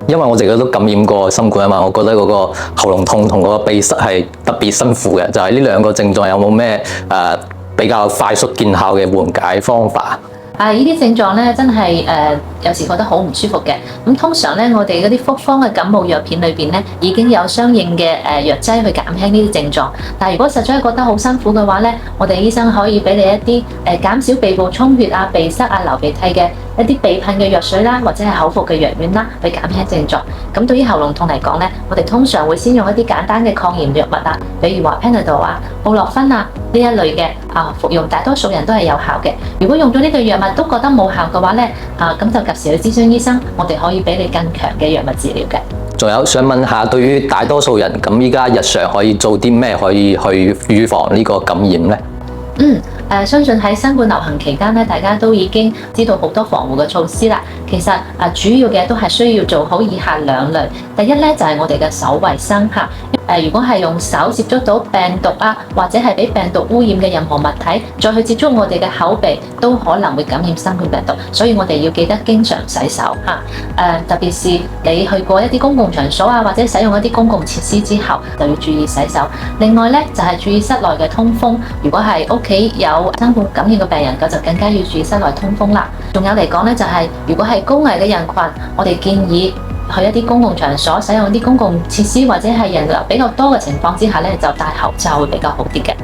因為我自己都感染過新冠啊嘛，我覺得嗰個喉嚨痛同嗰個鼻塞係特別辛苦嘅。就係呢兩個症狀有冇咩比較快速見效嘅緩解方法？呢啲症狀咧真係有時覺得好唔舒服嘅。咁通常咧，我哋嗰啲複方嘅感冒藥片裏邊咧已經有相應嘅藥劑去減輕呢啲症狀。但係如果實在覺得好辛苦嘅話咧，我哋醫生可以俾你一啲減少鼻部充血啊、鼻塞啊、流鼻涕嘅一啲鼻噴嘅藥水啦，或者係口服嘅藥丸啦，去減輕症狀。咁對於喉嚨痛嚟講咧，我哋通常會先用一啲簡單嘅抗炎藥物啊，比如話 Panadol 啊、布洛芬啊呢一類嘅服用，大多數人都係有效嘅。如果用咗呢個藥物都覺得冇效嘅話咧，咁就及時去諮詢醫生，我哋可以俾你更強嘅藥物治療嘅。仲有想問下，對於大多數人咁依家日常可以做啲咩可以去預防呢個感染呢？相信喺新冠流行期間咧，大家都已經知道好多防護嘅措施啦。其實主要嘅都係需要做好以下兩類。第一咧就係我哋嘅手衛生嚇。如果係用手接觸到病毒啊，或者係俾病毒污染嘅任何物體，再去接觸我哋嘅口鼻，都可能會感染新冠病毒。所以我哋要記得經常洗手嚇。特別是你去過一啲公共場所啊，或者使用一啲公共設施之後，就要注意洗手。另外咧就係注意室內嘅通風。如果係屋企有新冠感染嘅病人，就更加要注意室內通風啦。仲有嚟講咧，就係如果係高危嘅人群，我哋建議去一啲公共場所使用啲公共設施，或者係人流比較多嘅情況之下咧，就戴口罩會比較好啲嘅。